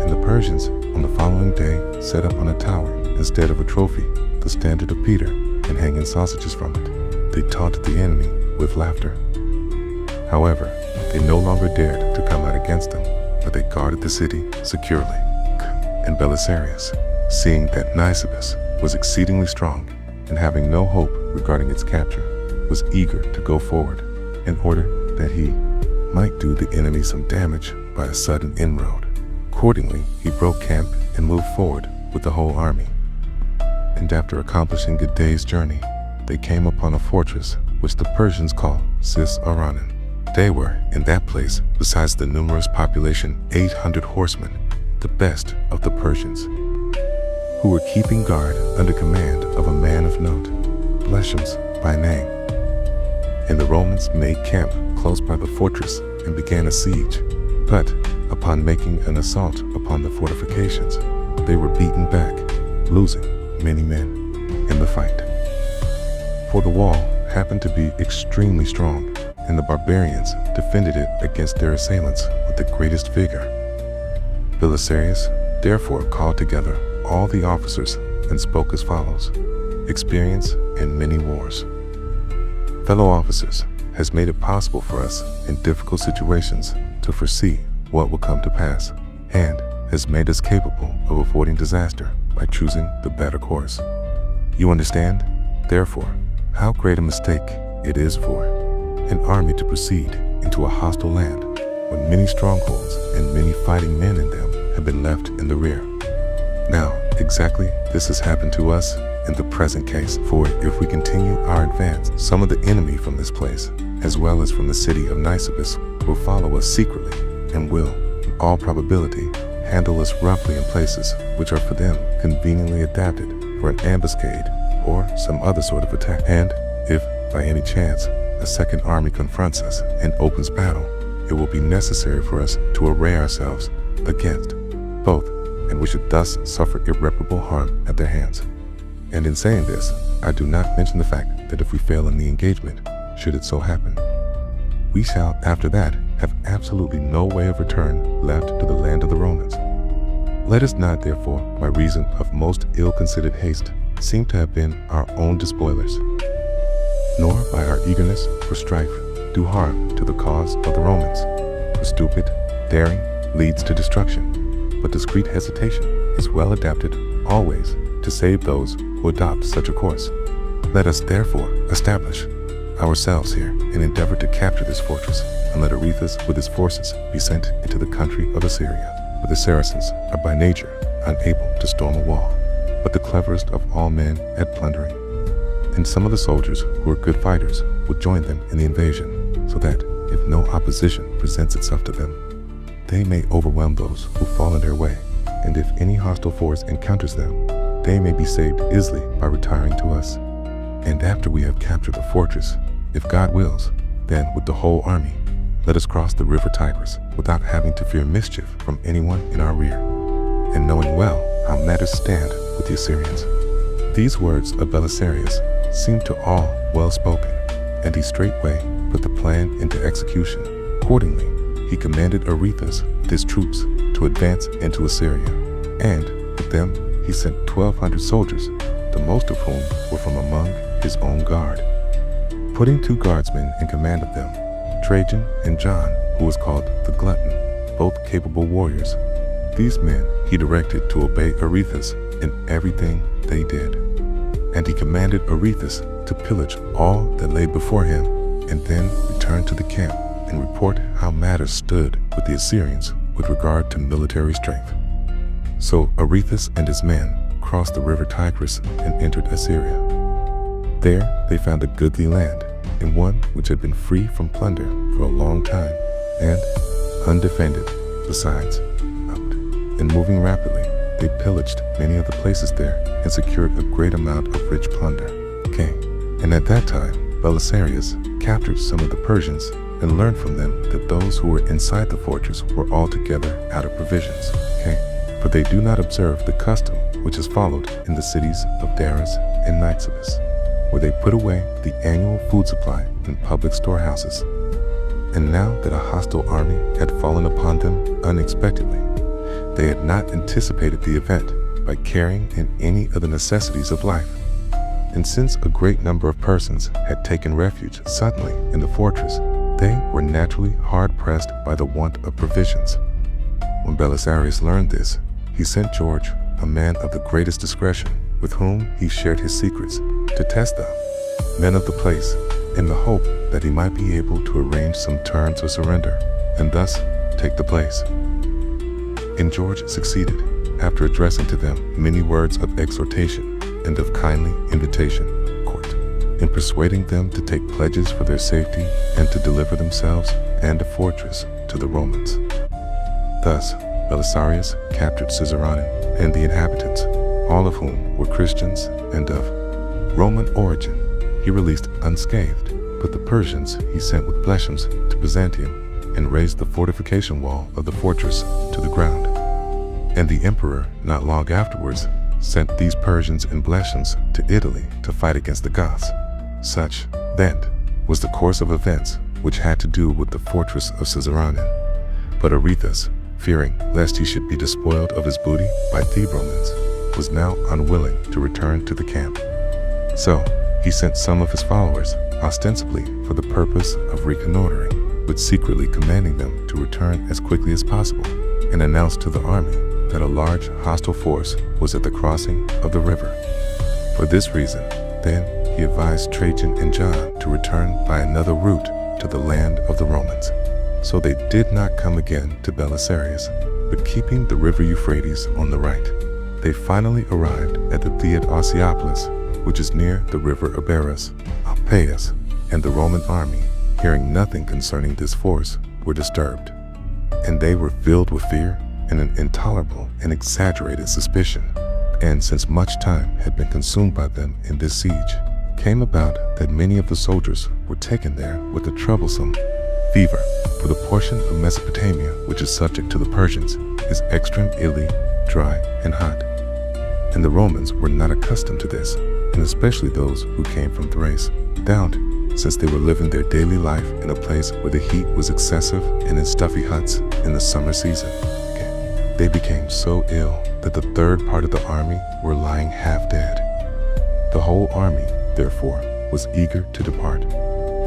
and the Persians on the following day set up on a tower, instead of a trophy, the standard of Peter, and hanging sausages from it. They taunted the enemy with laughter. However, they no longer dared to come out against them, but they guarded the city securely. And Belisarius, seeing that Nisibis was exceedingly strong, and having no hope regarding its capture, was eager to go forward, in order that he might do the enemy some damage by a sudden inroad. Accordingly, he broke camp and moved forward with the whole army. And after accomplishing a day's journey, they came upon a fortress which the Persians call Cis-Aranan. They were, in that place, besides the numerous population, 800 horsemen, the best of the Persians, who were keeping guard under command of a man of note, Bleshems by name. And the Romans made camp close by the fortress and began a siege. But upon making an assault upon the fortifications, they were beaten back, losing many men in the fight. For the wall happened to be extremely strong, and the barbarians defended it against their assailants with the greatest vigor. Belisarius therefore called together all the officers and spoke as follows: experience in many wars. Fellow officers, has made it possible for us in difficult situations to foresee what will come to pass, and has made us capable of avoiding disaster by choosing the better course. You understand, therefore, how great a mistake it is for an army to proceed into a hostile land when many strongholds and many fighting men in them have been left in the rear. Now, exactly this has happened to us in the present case, for if we continue our advance, some of the enemy from this place, as well as from the city of Nisibis, will follow us secretly and will, in all probability, handle us roughly in places which are for them conveniently adapted for an ambuscade or some other sort of attack. And if, by any chance, a second army confronts us and opens battle, it will be necessary for us to array ourselves against both, and we should thus suffer irreparable harm at their hands. And in saying this, I do not mention the fact that if we fail in the engagement, should it so happen, we shall after that have absolutely no way of return left to the land of the Romans. Let us not therefore, by reason of most ill-considered haste, seem to have been our own despoilers, nor by our eagerness for strife do harm to the cause of the Romans. For stupid daring leads to destruction, but discreet hesitation is well adapted always to save those who adopt such a course. Let us therefore establish ourselves here and endeavor to capture this fortress, and let Aretas with his forces be sent into the country of Assyria. For the Saracens are by nature unable to storm a wall, but the cleverest of all men at plundering. And some of the soldiers who are good fighters will join them in the invasion, so that if no opposition presents itself to them, they may overwhelm those who fall in their way, and if any hostile force encounters them, they may be saved easily by retiring to us. And after we have captured the fortress, if God wills, then with the whole army, let us cross the river Tigris without having to fear mischief from anyone in our rear, and knowing well how matters stand with the Assyrians. These words of Belisarius seemed to all well spoken, and he straightway put the plan into execution. Accordingly, he commanded Aretas with his troops to advance into Assyria, and with them he sent 1,200 soldiers, the most of whom were from among his own guard, putting 2 guardsmen in command of them, Trajan and John, who was called the Glutton, both capable warriors. These men he directed to obey Aretas in everything they did. And he commanded Aretas to pillage all that lay before him, and then return to the camp and report how matters stood with the Assyrians with regard to military strength. So Aretas and his men crossed the river Tigris and entered Assyria. There they found a goodly land, and one which had been free from plunder for a long time, and undefended besides. And moving rapidly, they pillaged many of the places there and secured a great amount of rich plunder. And at that time, Belisarius captured some of the Persians and learned from them that those who were inside the fortress were altogether out of provisions. For they do not observe the custom which is followed in the cities of Daras and Nisibis, where they put away the annual food supply in public storehouses. And now that a hostile army had fallen upon them unexpectedly, they had not anticipated the event by carrying in any of the necessities of life. And since a great number of persons had taken refuge suddenly in the fortress, they were naturally hard-pressed by the want of provisions. When Belisarius learned this, he sent George, a man of the greatest discretion, with whom he shared his secrets, to test them, men of the place, in the hope that he might be able to arrange some terms of surrender, and thus take the place. And George succeeded, after addressing to them many words of exhortation and of kindly invitation, in persuading them to take pledges for their safety and to deliver themselves and the fortress to the Romans. Thus, Belisarius captured Caesareum and the inhabitants, all of whom were Christians and of Roman origin, he released unscathed, but the Persians he sent with blessings to Byzantium and raised the fortification wall of the fortress to the ground. And the emperor, not long afterwards, sent these Persians and blessings to Italy to fight against the Goths. Such, then, was the course of events which had to do with the fortress of Caesareum. But Aretas, fearing lest he should be despoiled of his booty by Thebromans, was now unwilling to return to the camp. So, he sent some of his followers, ostensibly for the purpose of reconnoitering, but secretly commanding them to return as quickly as possible, and announced to the army that a large hostile force was at the crossing of the river. For this reason, then, he advised Trajan and John to return by another route to the land of the Romans. So they did not come again to Belisarius, but keeping the river Euphrates on the right. They finally arrived at the Theodosiopolis, which is near the river Aberus, Alpaeus, and the Roman army, hearing nothing concerning this force, were disturbed. And they were filled with fear and an intolerable and exaggerated suspicion. And since much time had been consumed by them in this siege, came about that many of the soldiers were taken there with a troublesome fever, for the portion of Mesopotamia which is subject to the Persians is extremely dry and hot. And the Romans were not accustomed to this, and especially those who came from Thrace, down, since they were living their daily life in a place where the heat was excessive and in stuffy huts in the summer season. They became so ill that the third part of the army were lying half dead. The whole army, therefore, was eager to depart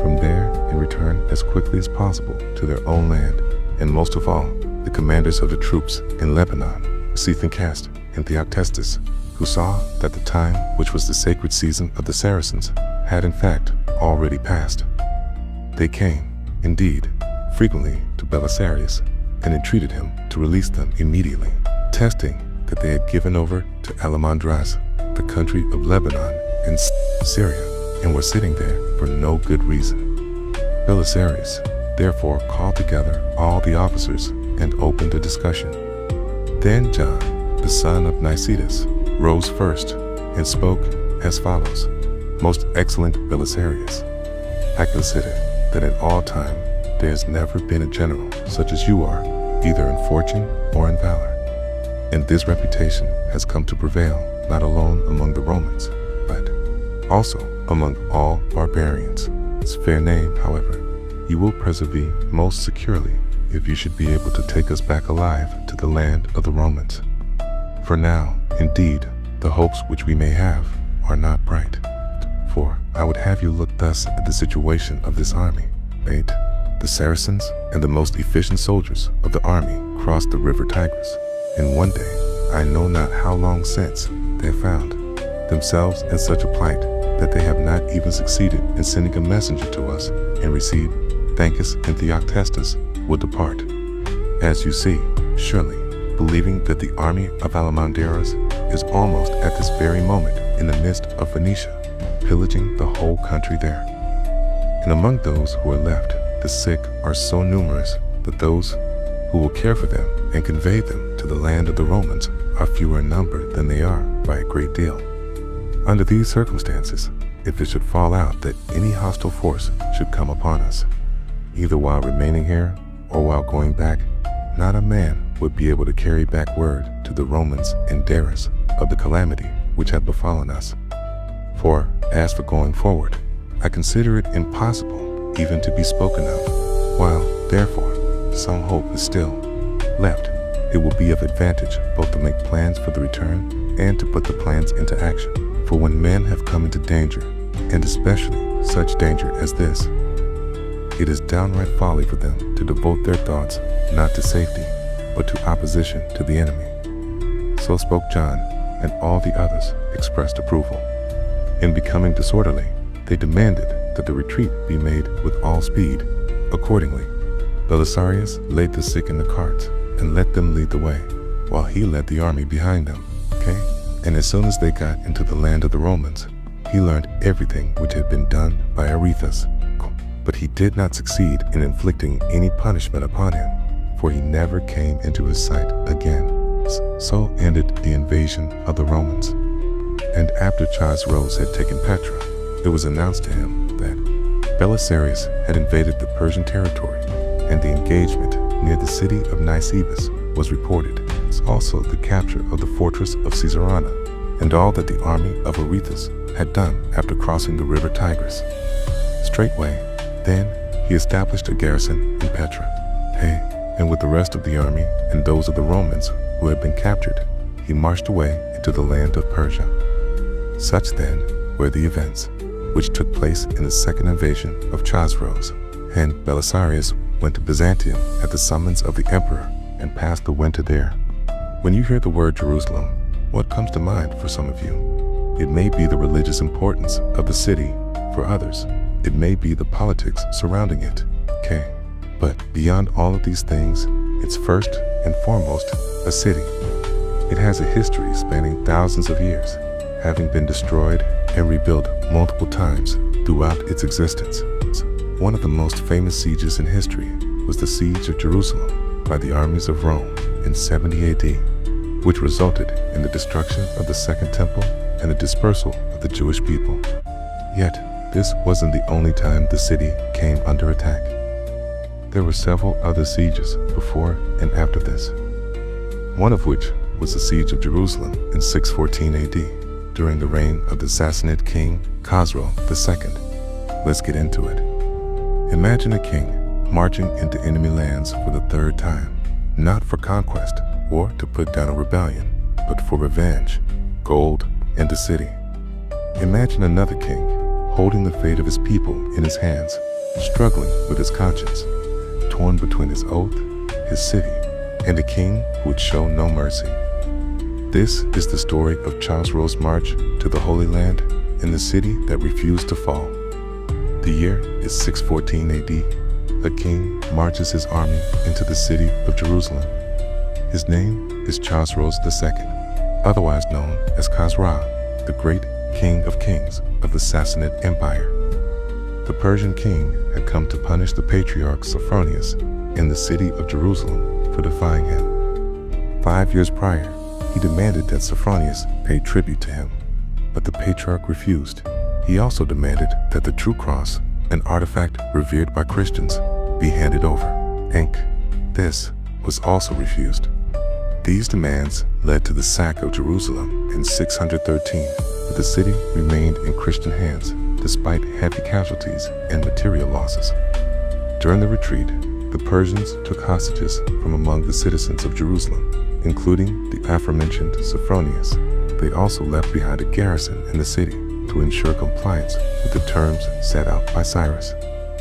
from there and return as quickly as possible to their own land, and most of all, the commanders of the troops in Lebanon, Ctesiphon and Theoctestus, who saw that the time which was the sacred season of the Saracens had in fact already passed. They came, indeed, frequently to Belisarius and entreated him to release them immediately, testing that they had given over to Alamandras, the country of Lebanon and Syria, and were sitting there for no good reason. Belisarius therefore called together all the officers and opened a discussion. Then John, the son of Nicetas, rose first and spoke as follows: Most excellent Belisarius, I consider that in all time there has never been a general such as you are, either in fortune or in valor. And this reputation has come to prevail not alone among the Romans, but also among all barbarians. Its fair name, however, you will persevere most securely if you should be able to take us back alive to the land of the Romans. For now, indeed, the hopes which we may have are not bright. For I would have you look thus at the situation of this army. 8. The Saracens and the most efficient soldiers of the army crossed the river Tigris, and one day, I know not how long since, they found themselves in such a plight that they have not even succeeded in sending a messenger to us and received Thancus and Theoctestus will depart. As you see, surely, believing that the army of Alamanderas is almost at this very moment in the midst of Phoenicia, pillaging the whole country there. And among those who are left, the sick are so numerous that those who will care for them and convey them to the land of the Romans are fewer in number than they are by a great deal. Under these circumstances, if it should fall out that any hostile force should come upon us, either while remaining here or while going back, not a man would be able to carry back word to the Romans in Daris of the calamity which had befallen us. For as for going forward, I consider it impossible even to be spoken of. While, therefore, some hope is still left, it will be of advantage both to make plans for the return and to put the plans into action. For when men have come into danger, and especially such danger as this, it is downright folly for them to devote their thoughts not to safety, but to opposition to the enemy. So spoke John, and all the others expressed approval. In becoming disorderly, they demanded that the retreat be made with all speed. Accordingly, Belisarius laid the sick in the carts and let them lead the way, while he led the army behind them. Okay? And as soon as they got into the land of the Romans, he learned everything which had been done by Aretas. But he did not succeed in inflicting any punishment upon him, for he never came into his sight again. So ended the invasion of the Romans. And after Chosroes had taken Petra, it was announced to him that Belisarius had invaded the Persian territory, and the engagement near the city of Nisibis was reported, as also the capture of the fortress of Caesarana, and all that the army of Aretas had done after crossing the river Tigris. Straightway, then, he established a garrison in Petra. And with the rest of the army and those of the Romans who had been captured, he marched away into to the land of Persia. Such then were the events which took place in the second invasion of Chosroes, and Belisarius went to Byzantium at the summons of the emperor and passed the winter there. When you hear the word Jerusalem, what comes to mind for some of you? It may be the religious importance of the city. For others, it may be the politics surrounding it. Okay. But beyond all of these things, it's first and foremost a city. It has a history spanning thousands of years, having been destroyed and rebuilt multiple times throughout its existence. One of the most famous sieges in history was the Siege of Jerusalem by the armies of Rome in 70 AD, which resulted in the destruction of the Second Temple and the dispersal of the Jewish people. Yet, this wasn't the only time the city came under attack. There were several other sieges before and after this, one of which was the Siege of Jerusalem in 614 AD, during the reign of the Sassanid king Chosroes II. Let's get into it. Imagine a king marching into enemy lands for the third time, not for conquest or to put down a rebellion, but for revenge, gold, and the city. Imagine another king holding the fate of his people in his hands, struggling with his conscience, torn between his oath, his city, and a king who would show no mercy. This is the story of Chosroes' march to the Holy Land in the city that refused to fall. The year is 614 AD. A king marches his army into the city of Jerusalem. His name is Chosroes II, otherwise known as Carrhae, the great king of kings of the Sassanid Empire. The Persian king had come to punish the patriarch Sophronius in the city of Jerusalem for defying him. 5 years prior, he demanded that Sophronius pay tribute to him, but the patriarch refused. He also demanded that the true cross, an artifact revered by Christians, be handed over. This was also refused. These demands led to the sack of Jerusalem in 613, but the city remained in Christian hands despite heavy casualties and material losses. During the retreat, the Persians took hostages from among the citizens of Jerusalem, including the aforementioned Sophronius. They also left behind a garrison in the city to ensure compliance with the terms set out by Cyrus,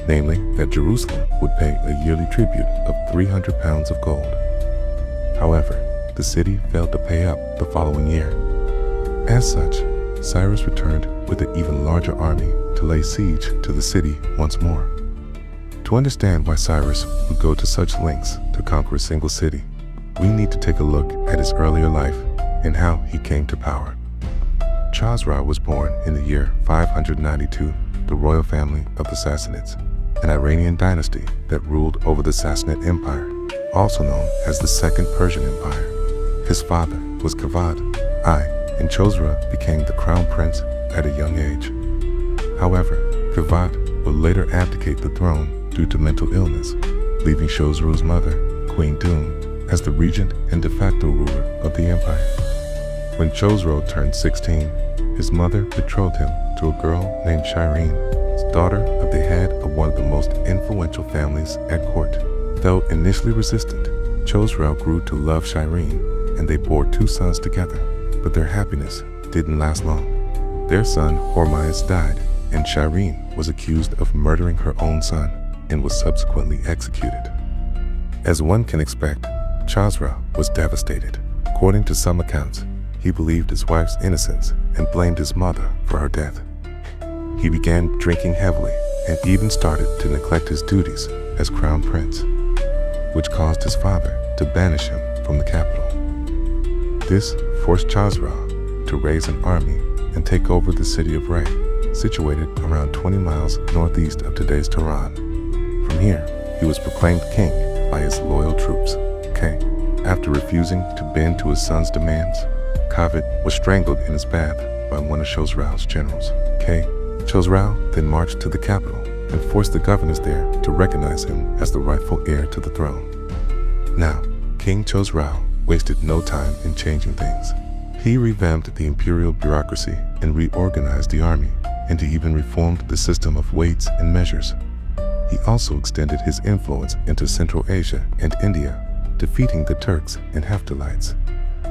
namely that Jerusalem would pay a yearly tribute of 300 pounds of gold. However, the city failed to pay up the following year. As such, Cyrus returned with an even larger army to lay siege to the city once more. To understand why Cyrus would go to such lengths to conquer a single city, we need to take a look at his earlier life and how he came to power. Chosroes was born in the year 592, the royal family of the Sassanids, an Iranian dynasty that ruled over the Sassanid Empire, also known as the Second Persian Empire. His father was Kavad I, and Chosroes became the crown prince at a young age. However, Kavad would later abdicate the throne due to mental illness, leaving Chosroes' mother, Queen Doom, as the regent and de facto ruler of the empire. When Chosroes turned 16, his mother betrothed him to a girl named Shireen, daughter of the head of one of the most influential families at court. Though initially resistant, Chosroes grew to love Shireen, and they bore 2 sons together. But their happiness didn't last long. Their son Hormizd died, and Shireen was accused of murdering her own son and was subsequently executed. As one can expect, Chosroes was devastated. According to some accounts, he believed his wife's innocence and blamed his mother for her death. He began drinking heavily and even started to neglect his duties as crown prince, which caused his father to banish him from the capital. This forced Chosroes to raise an army and take over the city of Rey, situated around 20 miles northeast of today's Tehran. From here, he was proclaimed king by his loyal troops. After refusing to bend to his son's demands, Kavad was strangled in his bath by one of Chosroes' generals. Chosroes then marched to the capital and forced the governors there to recognize him as the rightful heir to the throne. Now, King Chosroes wasted no time in changing things. He revamped the imperial bureaucracy and reorganized the army, and he even reformed the system of weights and measures. He also extended his influence into Central Asia and India, defeating the Turks and Hephthalites.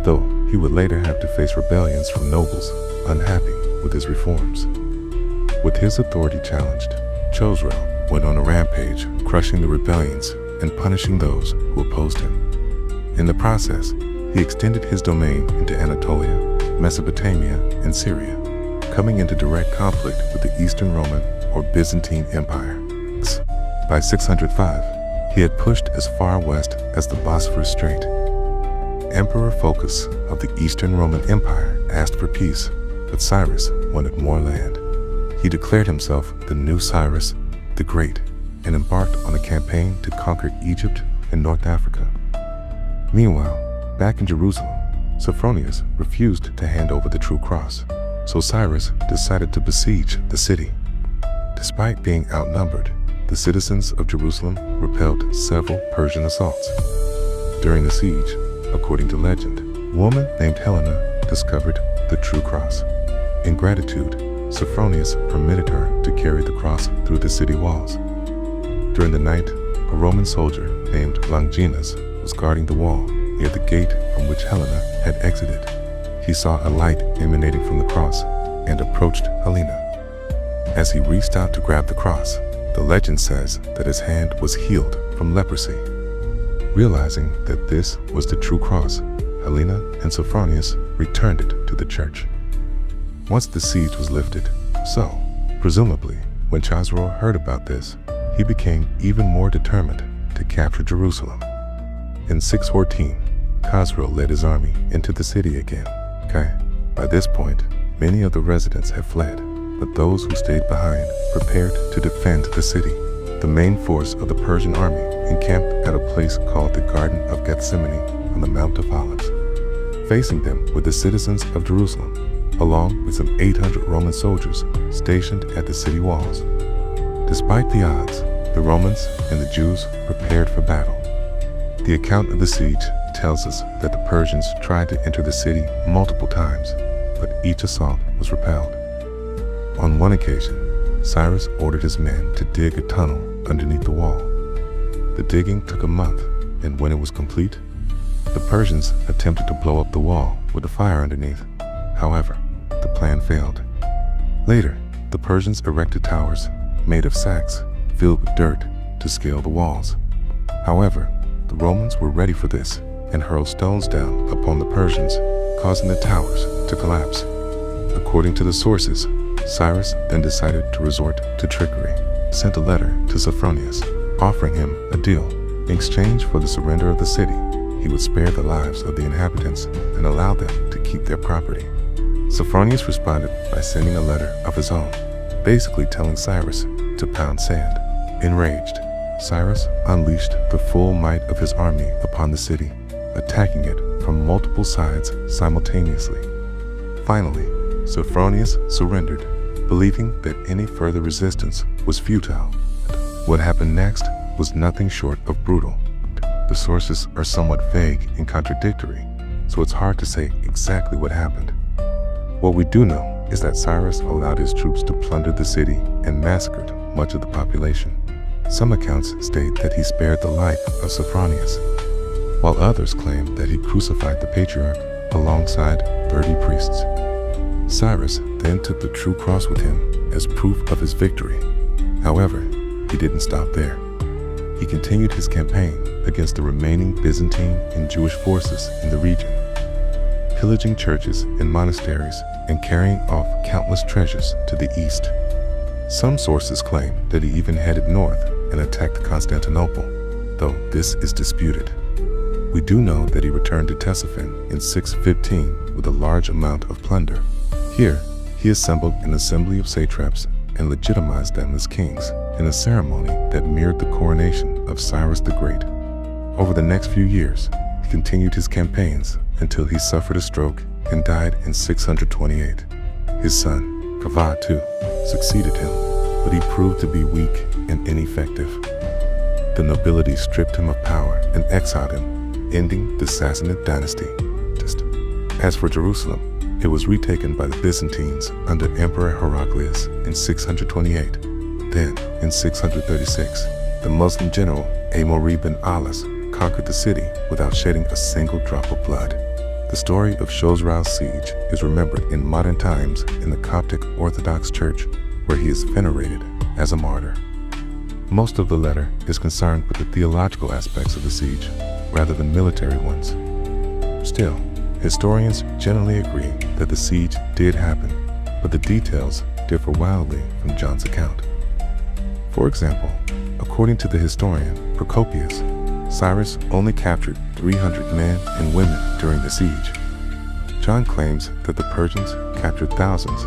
though he would later have to face rebellions from nobles unhappy with his reforms. With his authority challenged, Chosroes went on a rampage, crushing the rebellions and punishing those who opposed him. In the process, he extended his domain into Anatolia, Mesopotamia, and Syria, coming into direct conflict with the Eastern Roman or Byzantine Empire. By 605, he had pushed as far west as the Bosphorus Strait. Emperor Phocas of the Eastern Roman Empire asked for peace, but Cyrus wanted more land. He declared himself the new Cyrus the Great and embarked on a campaign to conquer Egypt and North Africa. Meanwhile, back in Jerusalem, Sophronius refused to hand over the true cross, so Cyrus decided to besiege the city. Despite being outnumbered, the citizens of Jerusalem repelled several Persian assaults. During the siege, according to legend, a woman named Helena discovered the true cross. In gratitude, Sophronius permitted her to carry the cross through the city walls. During the night, a Roman soldier named Longinus was guarding the wall near the gate from which Helena had exited. He saw a light emanating from the cross and approached Helena. As he reached out to grab the cross, the legend says that his hand was healed from leprosy. Realizing that this was the true cross, Helena and Sophronius returned it to the church. Once the siege was lifted, presumably, when Chosroes heard about this, he became even more determined to capture Jerusalem. In 614, Chosroes led his army into the city again. By this point, many of the residents had fled, but those who stayed behind prepared to defend the city. The main force of the Persian army encamped at a place called the Garden of Gethsemane on the Mount of Olives. Facing them were the citizens of Jerusalem, along with some 800 Roman soldiers stationed at the city walls. Despite the odds, the Romans and the Jews prepared for battle. The account of the siege tells us that the Persians tried to enter the city multiple times, but each assault was repelled. On one occasion, Cyrus ordered his men to dig a tunnel underneath the wall. The digging took a month, and when it was complete, the Persians attempted to blow up the wall with a fire underneath. However, the plan failed. Later, the Persians erected towers made of sacks filled with dirt to scale the walls. However, the Romans were ready for this and hurled stones down upon the Persians, causing the towers to collapse. According to the sources, Cyrus then decided to resort to trickery, sent a letter to Sophronius, offering him a deal. In exchange for the surrender of the city, he would spare the lives of the inhabitants and allow them to keep their property. Sophronius responded by sending a letter of his own, basically telling Cyrus to pound sand. Enraged, Cyrus unleashed the full might of his army upon the city, attacking it from multiple sides simultaneously. Finally, Sophronius surrendered, believing that any further resistance was futile. What happened next was nothing short of brutal. The sources are somewhat vague and contradictory, so it's hard to say exactly what happened. What we do know is that Cyrus allowed his troops to plunder the city and massacred much of the population. Some accounts state that he spared the life of Sophronius, while others claim that he crucified the patriarch alongside 30 priests. Cyrus then took the true cross with him as proof of his victory. However, he didn't stop there. He continued his campaign against the remaining Byzantine and Jewish forces in the region, pillaging churches and monasteries and carrying off countless treasures to the east. Some sources claim that he even headed north and attacked Constantinople, though this is disputed. We do know that he returned to Ctesiphon in 615 with a large amount of plunder. Here, he assembled an assembly of satraps and legitimized them as kings in a ceremony that mirrored the coronation of Cyrus the Great. Over the next few years, he continued his campaigns until he suffered a stroke and died in 628. His son, Carrhae too, succeeded him, but he proved to be weak and ineffective. The nobility stripped him of power and exiled him, ending the Sassanid dynasty. As for Jerusalem, it was retaken by the Byzantines under Emperor Heraclius in 628. Then, in 636, the Muslim general Amr ibn Alas conquered the city without shedding a single drop of blood. The story of Chosroes' siege is remembered in modern times in the Coptic Orthodox Church, where he is venerated as a martyr. Most of the letter is concerned with the theological aspects of the siege, rather than military ones. Still, historians generally agree that the siege did happen, but the details differ wildly from John's account. For example, according to the historian Procopius, Cyrus only captured 300 men and women during the siege. John claims that the Persians captured thousands.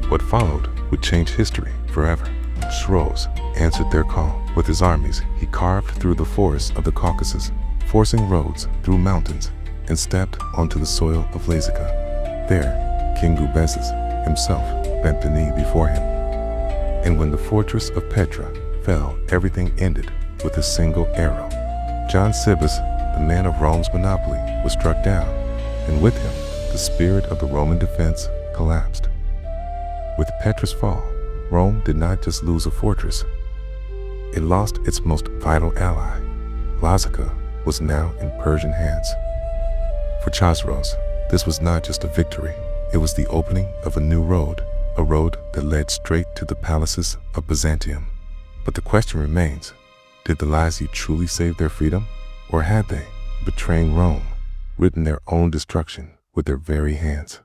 What followed would change history forever. Chosroes answered their call. With his armies, he carved through the forests of the Caucasus, forcing roads through mountains, and stepped onto the soil of Lazica. There, King Bouzes himself bent the knee before him. And when the fortress of Petra fell, everything ended with a single arrow. John Cibus, the man of Rome's monopoly, was struck down, and with him, the spirit of the Roman defense collapsed. With Petra's fall, Rome did not just lose a fortress, it lost its most vital ally. Lazica was now in Persian hands. For Chosroes, this was not just a victory, it was the opening of a new road, a road that led straight to the palaces of Byzantium. But the question remains, did the Lazi truly save their freedom, or had they, betraying Rome, written their own destruction with their very hands?